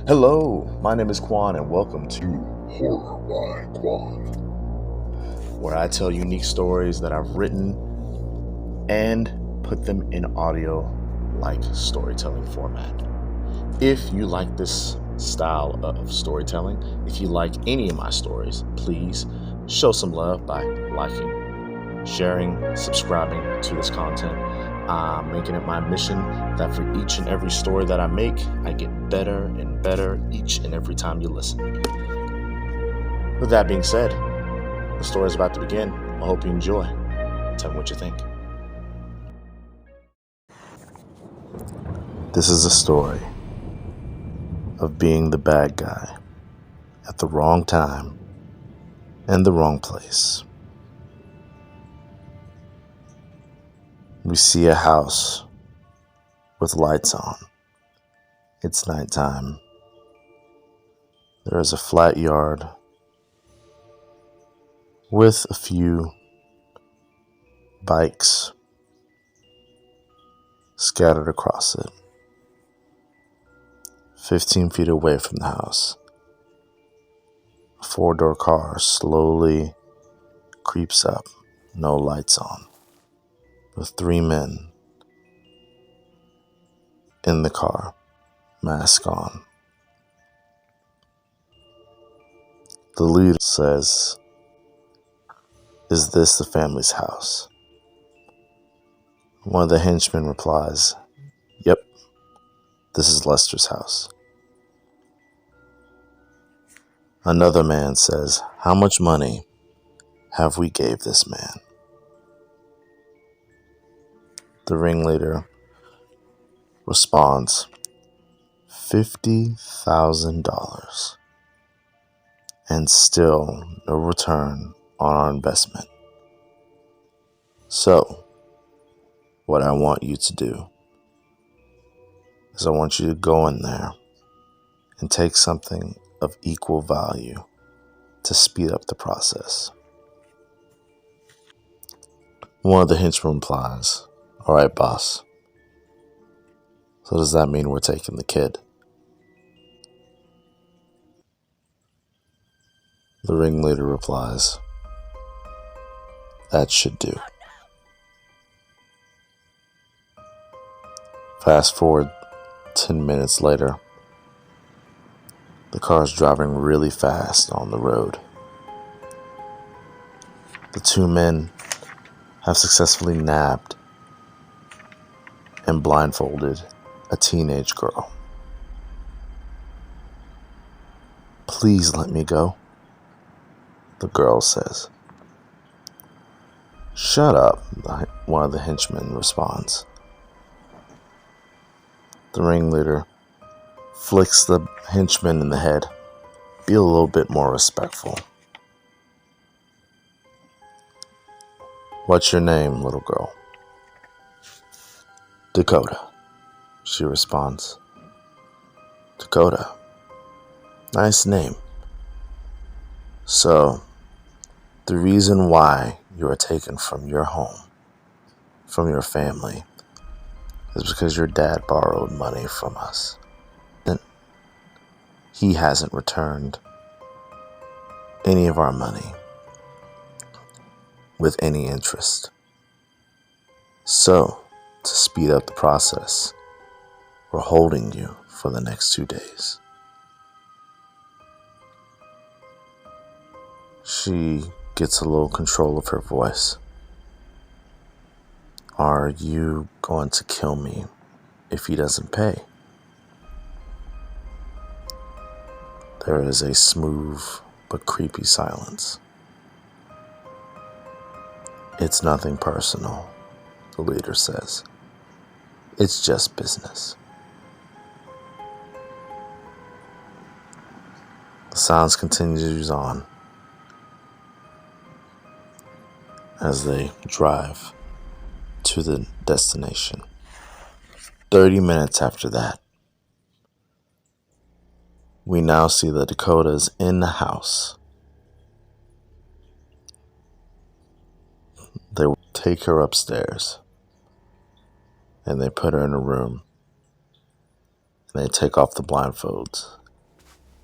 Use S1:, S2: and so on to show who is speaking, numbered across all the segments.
S1: Hello, my name is Quan, and welcome to
S2: Horror by Quan.
S1: where I tell unique stories that I've written and put them in audio like storytelling format. If you like this style of storytelling, if you like any of my stories, please show some love by liking, sharing, subscribing to this content. I'm making it my mission that for each and every story that I make, I get better and better each and every time you listen. With that being said, the story is about to begin. I hope you enjoy. Tell me what you think. This is a story of being the bad guy at the wrong time and the wrong place. We see a house with lights on. It's nighttime. There is a flat yard with a few bikes scattered across it. 15 feet away from the house, a 4-door car slowly creeps up, no lights on, with 3 men in the car, mask on. The leader says, "Is this the family's house?" One of the henchmen replies, "Yep, this is Lester's house." Another man says, "How much money have we gave this man?" The ringleader responds, $50,000, and still no return on our investment. So, what I want you to do is I want you to go in there and take something of equal value to speed up the process. One of the henchmen replies, "All right, boss. So does that mean we're taking the kid?" The ringleader replies, "That should do." Fast forward 10 minutes later, the car is driving really fast on the road. The 2 men have successfully nabbed and blindfolded a teenage girl. "Please let me go," the girl says. "Shut up," one of the henchmen responds. The ringleader flicks the henchman in the head. "Be a little bit more respectful." "What's your name, little girl?" "Dakota," she responds. "Dakota. Nice name. So, the reason why you are taken from your home, from your family, is because your dad borrowed money from us. And he hasn't returned any of our money with any interest. So, to speed up the process, we're holding you for the next 2 days." She gets a little control of her voice. "Are you going to kill me if he doesn't pay?" There is a smooth but creepy silence. "It's nothing personal," the leader says. "It's just business." The silence continues on as they drive to the destination. 30 minutes after that, we now see the Dakotas in the house. They take her upstairs and they put her in a room and they take off the blindfolds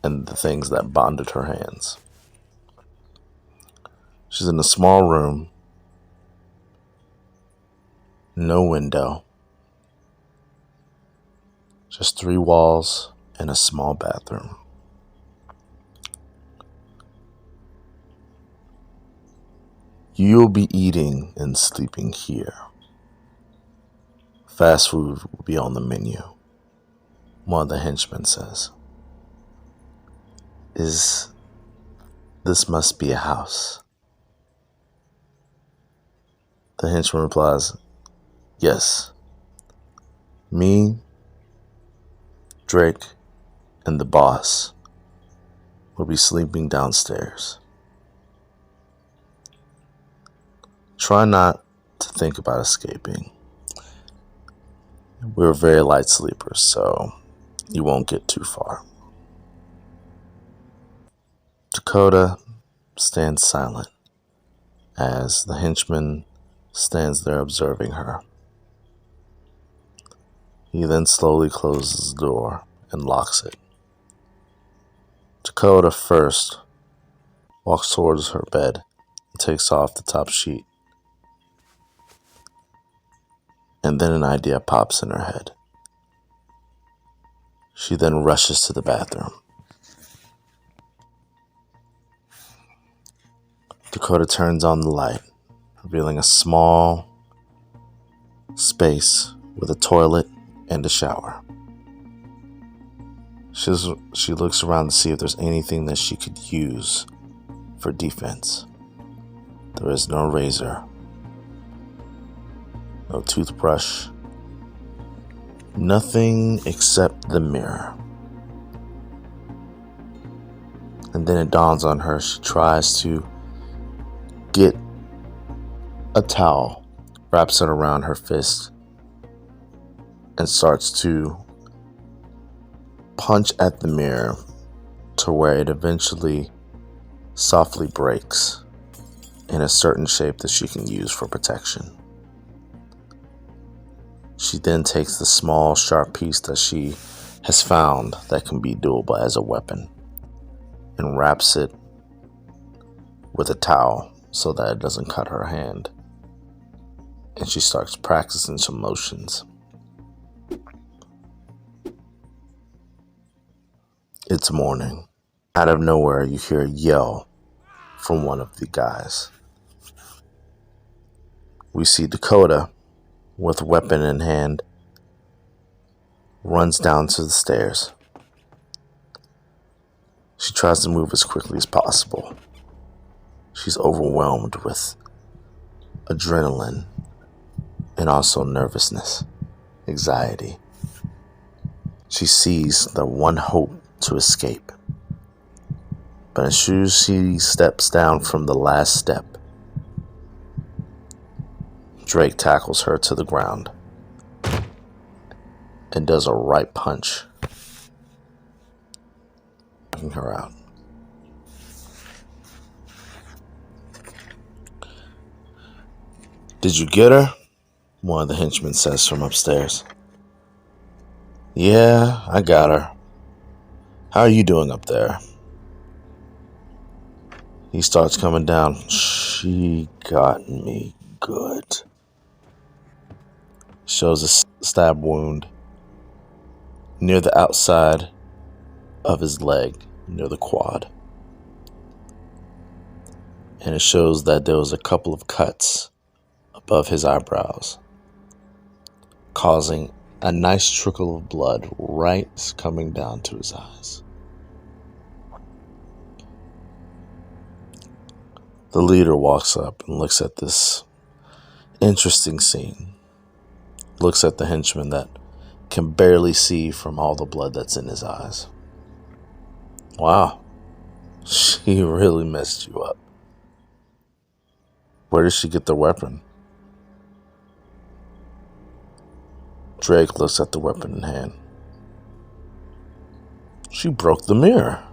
S1: and the things that bonded her hands. She's in a small room, no window, just 3 walls and a small bathroom. You'll be eating and sleeping here. Fast food will be on the menu, one of the henchmen says. This must be a house. The henchman replies, yes. Me, Drake, and the boss will be sleeping downstairs. Try not to think about escaping. We're very light sleepers, so you won't get too far. Dakota stands silent as the henchman stands there observing her. He then slowly closes the door and locks it. Dakota first walks towards her bed and takes off the top sheet. And then an idea pops in her head. She then rushes to the bathroom. Dakota turns on the light, revealing a small space with a toilet and a shower. She looks around to see if there's anything that she could use for defense. There is no razor, no toothbrush, nothing except the mirror. And then it dawns on her. She tries to get a towel, wraps it around her fist, and starts to punch at the mirror to where it eventually softly breaks in a certain shape that she can use for protection. She then takes the small, sharp piece that she has found that can be doable as a weapon and wraps it with a towel so that it doesn't cut her hand. And she starts practicing some motions. It's morning. Out of nowhere, you hear a yell from one of the guys. We see Dakota, with a weapon in hand, runs down to the stairs. She tries to move as quickly as possible. She's overwhelmed with adrenaline and also nervousness, anxiety. She sees the one hope to escape. But as soon as she steps down from the last step, Drake tackles her to the ground and does a right punch, knocking her out. Did you get her? One of the henchmen says from upstairs. Yeah, I got her. How are you doing up there? He starts coming down. She got me good. Shows a stab wound near the outside of his leg, near the quad. And it shows that there was a couple of cuts above his eyebrows, causing a nice trickle of blood right coming down to his eyes. The leader walks up and looks at this interesting scene. Looks at the henchman that can barely see from all the blood that's in his eyes. Wow, she really messed you up. Where did she get the weapon? Drake looks at the weapon in hand. She broke the mirror.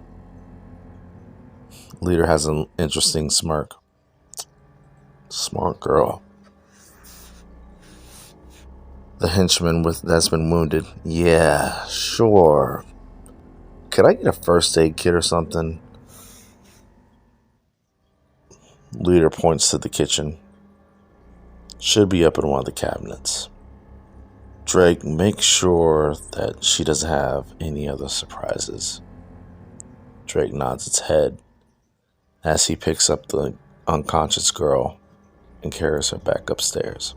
S1: Leader has an interesting smirk. Smart girl. The henchman that's been wounded. Yeah, sure. could I get a first aid kit or something? Leader points to the kitchen. Should be up in one of the cabinets. Drake, make sure that she doesn't have any other surprises. Drake nods his head as he picks up the unconscious girl and carries her back upstairs.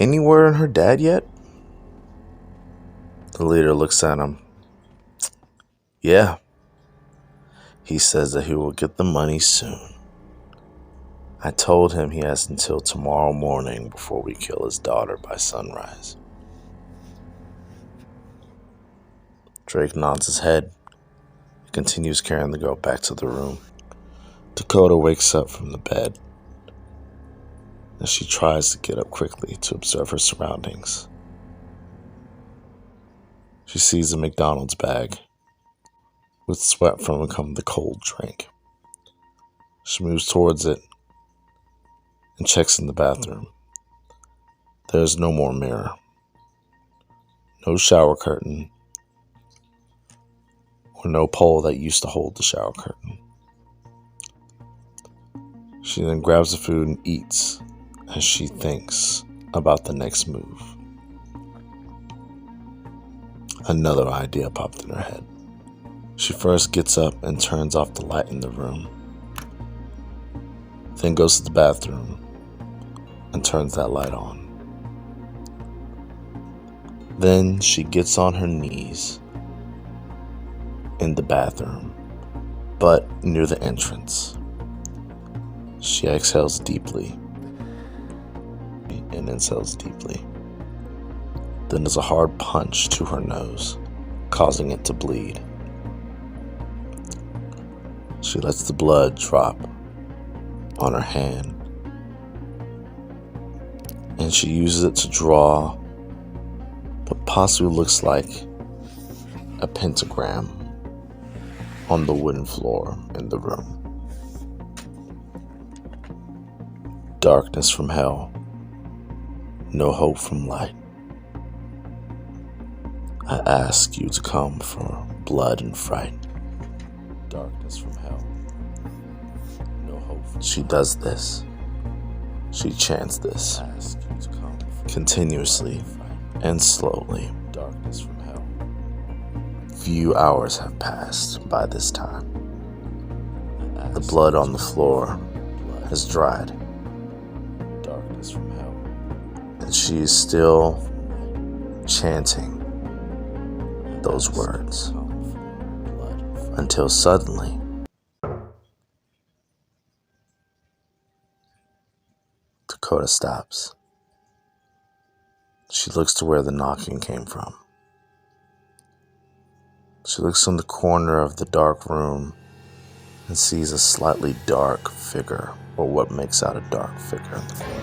S1: Any word on her dad yet? The leader looks at him. Yeah. He says that he will get the money soon. I told him he has until tomorrow morning before we kill his daughter by sunrise. Drake nods his head and continues carrying the girl back to the room. Dakota wakes up from the bed as she tries to get up quickly to observe her surroundings. She sees a McDonald's bag with sweat from becoming the cold drink. She moves towards it and checks in the bathroom. There's no more mirror, no shower curtain, or no pole that used to hold the shower curtain. She then grabs the food and eats as she thinks about the next move. Another idea popped in her head. She first gets up and turns off the light in the room, then goes to the bathroom and turns that light on. Then she gets on her knees in the bathroom, but near the entrance. She exhales deeply and inhales deeply. Then there's a hard punch to her nose, causing it to bleed. She lets the blood drop on her hand, and she uses it to draw what possibly looks like a pentagram on the wooden floor in the room. Darkness from hell, no hope from light. I ask you to come for blood and fright. Darkness from hell, no hope. She does this. She chants this continuously and slowly. Darkness from hell. Few hours have passed by this time. The blood on the floor has dried. Darkness from hell. And she is still chanting those words until suddenly Dakota stops. She looks to where the knocking came from. She looks in the corner of the dark room and sees a slightly dark figure, or what makes out a dark figure in the corner.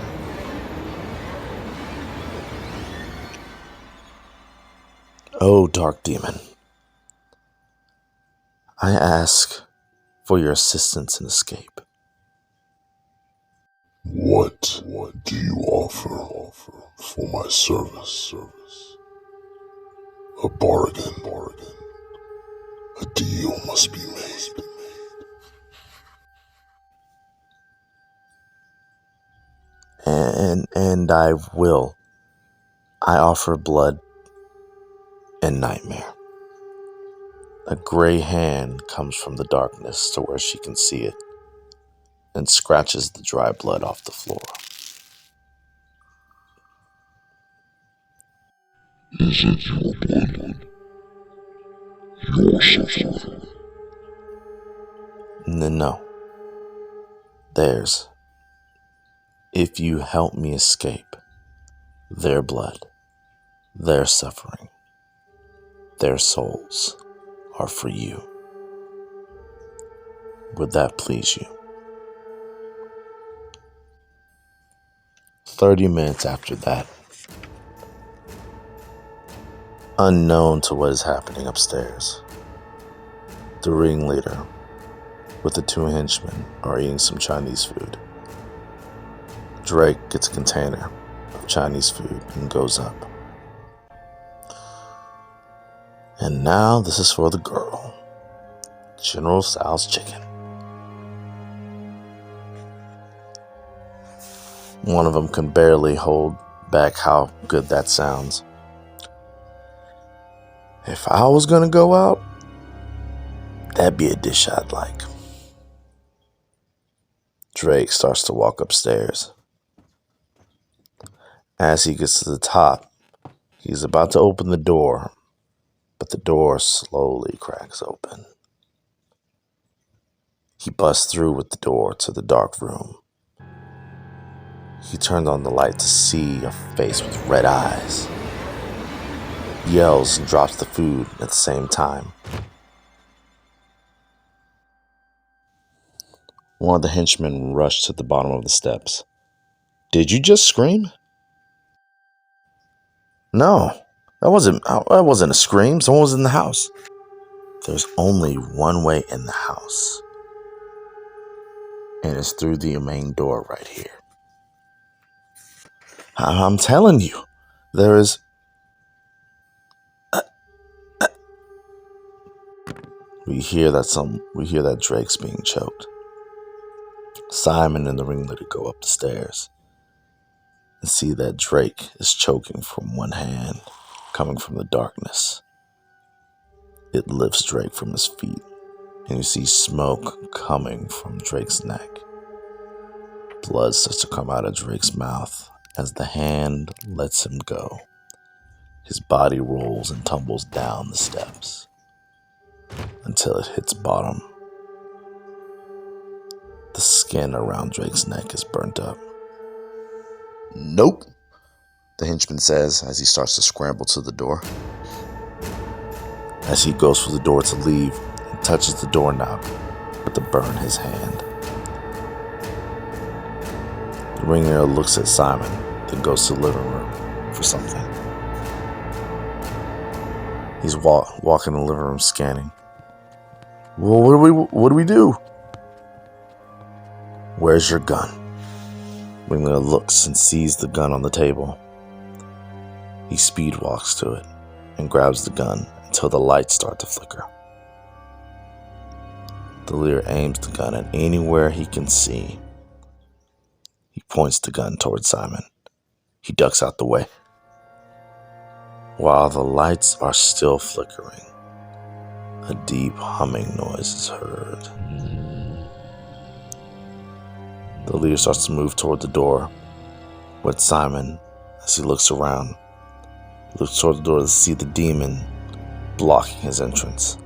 S1: Oh, dark demon, I ask for your assistance in escape.
S2: What do you offer for my service? A bargain. A deal must be made.
S1: And I will. I offer blood and nightmare. A gray hand comes from the darkness to where she can see it and scratches the dry blood off the floor.
S2: Is it your blood? Your suffering?
S1: No. Theirs. If you help me escape, their blood, their suffering, their souls are for you. Would that please you? 30 minutes after that, unknown to what is happening upstairs, the ringleader with the 2 henchmen are eating some Chinese food. Drake gets a container of Chinese food and goes up. And now this is for the girl. General Tso's chicken. One of them can barely hold back how good that sounds. If I was gonna go out, that'd be a dish I'd like. Drake starts to walk upstairs. As he gets to the top, he's about to open the door, but the door slowly cracks open. He busts through with the door to the dark room. He turned on the light to see a face with red eyes. Yells and drops the food at the same time. One of the henchmen rushed to the bottom of the steps. Did you just scream? No, that wasn't a scream. Someone was in the house. There's only one way in the house. And it's through the main door right here. I'm telling you, there is... We hear that Drake's being choked. Simon and the ringleader go up the stairs and see that Drake is choking from one hand, coming from the darkness. It lifts Drake from his feet, and you see smoke coming from Drake's neck. Blood starts to come out of Drake's mouth as the hand lets him go. His body rolls and tumbles down the steps until it hits bottom. The skin around Drake's neck is burnt up. Nope, the henchman says as he starts to scramble to the door. As he goes for the door to leave, he touches the doorknob but to burn his hand. The ringleader looks at Simon, then goes to the living room for something. He's walking the living room scanning. Well, what do we do? Where's your gun? Ringleader looks and sees the gun on the table. He speed walks to it and grabs the gun until the lights start to flicker. The leader aims the gun at anywhere he can see. He points the gun towards Simon. He ducks out the way. While the lights are still flickering, a deep humming noise is heard. The leader starts to move toward the door with Simon as he looks around. He looks toward the door to see the demon blocking his entrance.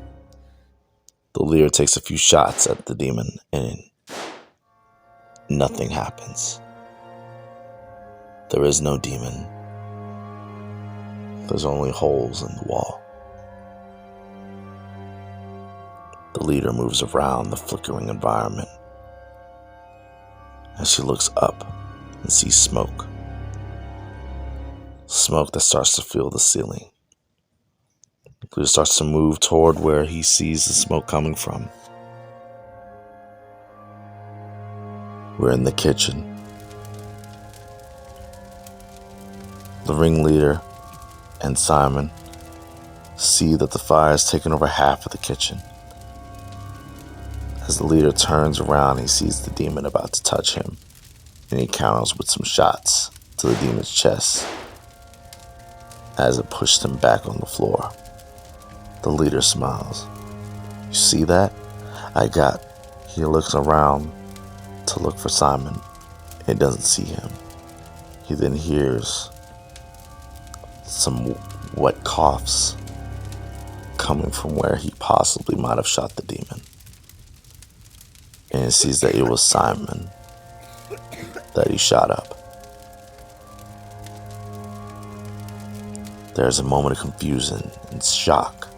S1: The leader takes a few shots at the demon and nothing happens. There is no demon. There's only holes in the wall. The leader moves around the flickering environment. As she looks up and sees smoke. Smoke that starts to fill the ceiling. The leader starts to move toward where he sees the smoke coming from. We're in the kitchen. The ringleader and Simon see that the fire has taken over half of the kitchen. As the leader turns around, he sees the demon about to touch him, and he counters with some shots to the demon's chest as it pushed him back on the floor. The leader smiles. You see that? He looks around to look for Simon and doesn't see him. He then hears some wet coughs coming from where he possibly might have shot the demon. And he sees that it was Simon that he shot up. There's a moment of confusion and shock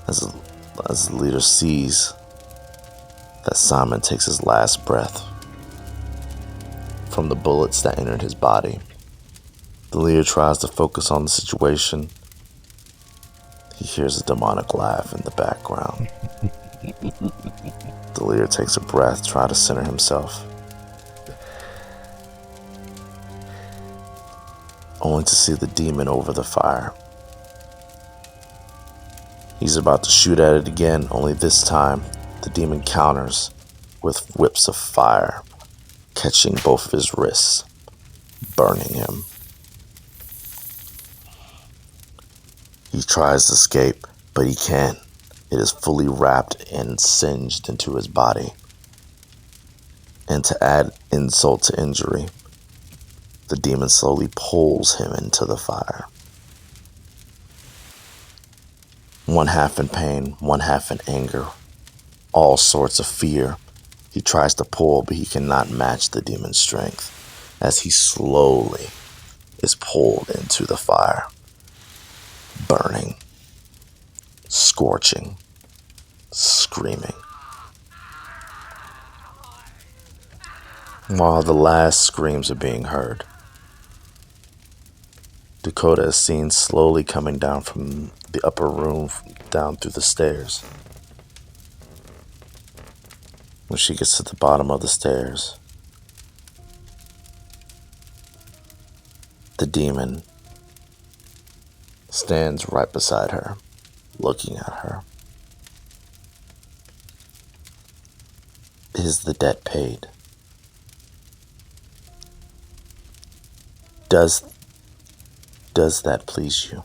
S1: as the leader sees that Simon takes his last breath from the bullets that entered his body. The leader tries to focus on the situation. He hears a demonic laugh in the background. The leader takes a breath, trying to center himself, only to see the demon over the fire. He's about to shoot at it again, only this time the demon counters with whips of fire, catching both of his wrists, burning him. He tries to escape, but he can't. It is fully wrapped and singed into his body. And to add insult to injury, the demon slowly pulls him into the fire. One half in pain, one half in anger, all sorts of fear. He tries to pull, but he cannot match the demon's strength as he slowly is pulled into the fire, burning, scorching, screaming. While the last screams are being heard, Dakota is seen slowly coming down from the upper room, down through the stairs. When she gets to the bottom of the stairs, the demon stands right beside her, looking at her. Is the debt paid? Does that please you?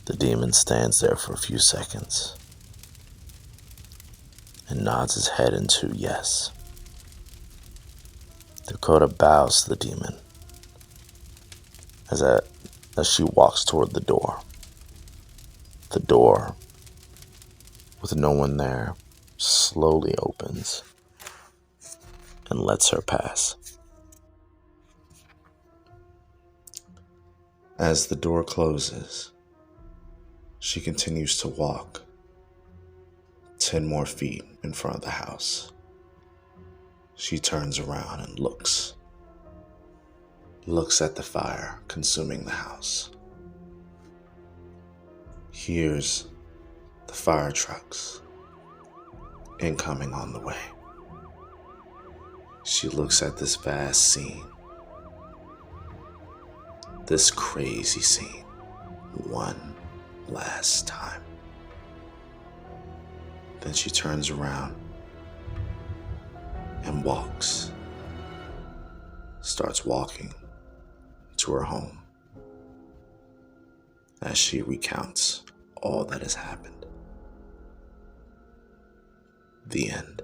S1: The demon stands there for a few seconds and nods his head into yes. Dakota bows to the demon as she walks toward the door. The door, with no one there, slowly opens and lets her pass. As the door closes, she continues to walk 10 more feet in front of the house. She turns around and looks at the fire consuming the house. Hears the fire trucks incoming on the way. She looks at this vast scene, this crazy scene, one last time. Then she turns around and starts walking to her home as she recounts all that has happened. The end.